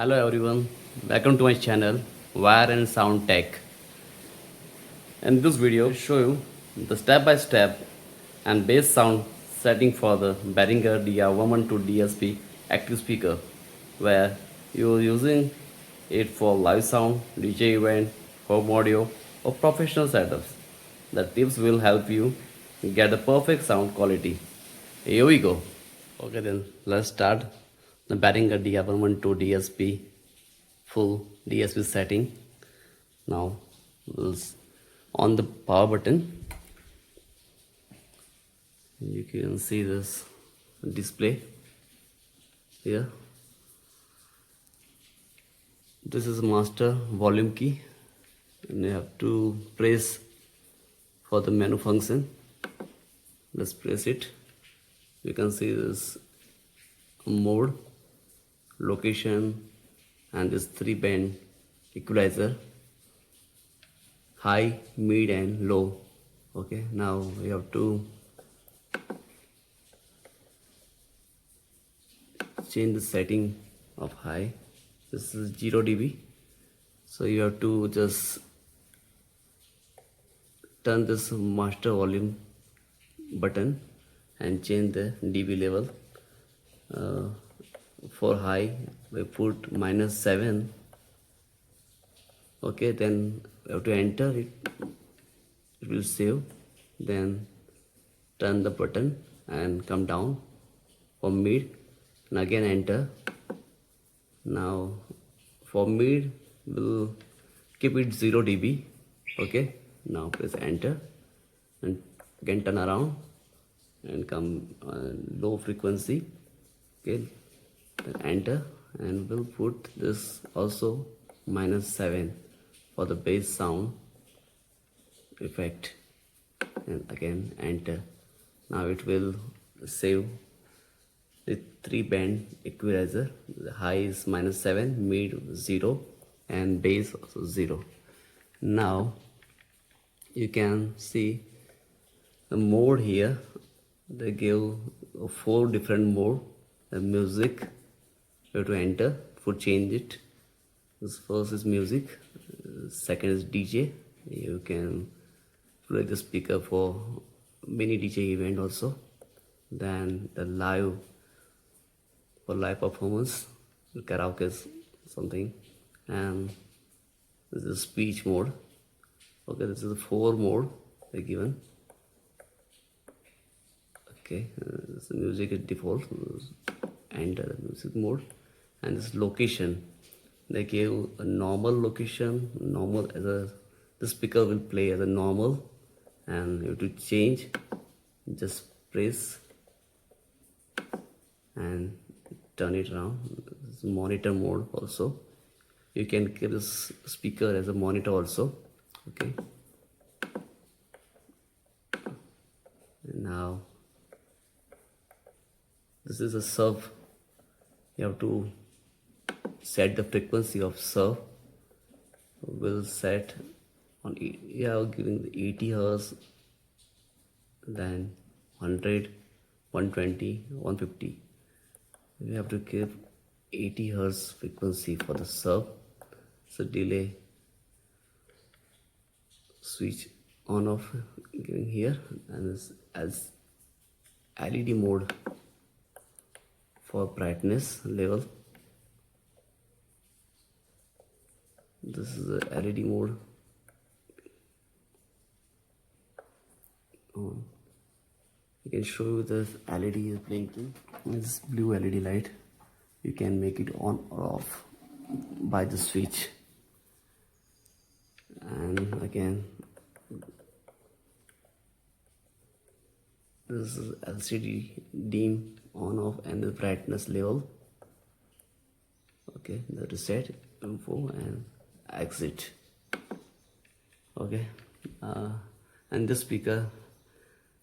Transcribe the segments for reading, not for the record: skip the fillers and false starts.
Hello everyone, welcome to my channel Wire and Sound Tech. In this video, I'll show you the step-by-step and bass sound setting for the Behringer DR112 DSP active speaker, where you're using it for live sound, DJ event, home audio, or professional setups. The tips will help you get the perfect sound quality. Here we go. Okay, then let's start the Behringer DR112 DSP full DSP setting. Now on the power button, you can see this display here. This is master volume key, and you have to press for the menu function. Let's press it. You can see this mode, location, and this 3-band equalizer, high, mid, and low. Okay, now we have to change the setting of high. This is 0 dB, so you have to just turn this master volume button and change the dB level. For high we put -7. Okay, then we have to enter it. It will save. Then turn the button and come down for mid, and again enter. Now for mid we'll keep it 0 dB. Okay, now press enter and again turn around and come low frequency. Okay, then enter, and we'll put this also -7 for the bass sound effect, and again enter. Now it will save the 3-band equalizer. The high is -7, mid 0, and bass also 0. Now you can see the mode here. They give 4 different mode. The music, you have to enter for change it. This first is music, second is DJ. You can plug the speaker for mini DJ event also. Then the live, for live performance, karaoke something. And this is speech mode. Okay, this is the 4 mode they given. Okay, the music is default. Enter the music mode. And this location, they gave a normal location. Normal as a, the speaker will play as a normal, and you have to change. Just press and turn it around. This is monitor mode also. You can keep this speaker as a monitor also. Okay. And now this is a sub. You have to set the frequency of sub. We'll set on giving the 80 Hz, then 100, 120, 150. We have to keep 80 Hz frequency for the sub. So delay switch on off giving here, and this as LED mode for brightness level. This is the LED mode. I can show you this LED is blinking. This blue LED light. You can make it on or off by the switch. And again, this is LCD dim on off and the brightness level. Okay, the reset info and exit. Okay, and this speaker,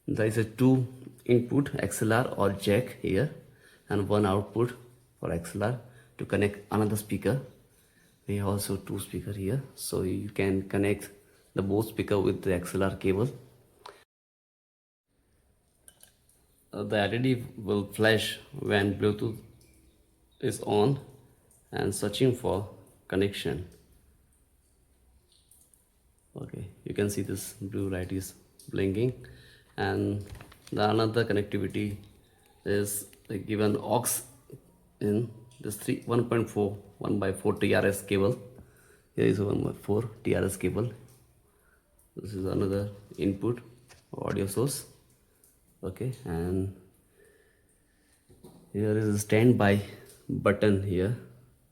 there is a 2 input XLR or jack here, and 1 output for XLR to connect another speaker. We have also 2 speakers here, so you can connect the both speaker with the XLR cable. The LED will flash when Bluetooth is on, and searching for connection. Okay, you can see this blue light is blinking, and the another connectivity is given aux in this 1.4 1/4 TRS cable. Here is a 1/4 TRS cable. This is another input audio source. Okay, and here is a standby button here.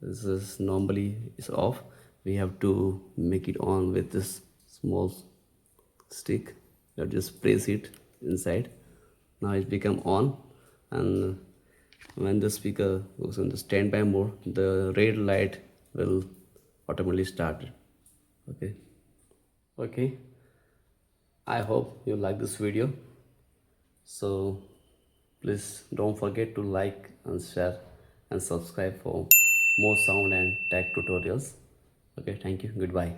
This is normally is off. We have to make it on with this small stick. You just press it inside. Now it become on, and when the speaker goes on the standby mode, the red light will automatically start. Okay, I hope you like this video. So please don't forget to like and share and subscribe for more sound and tech tutorials. Okay, thank you. Goodbye.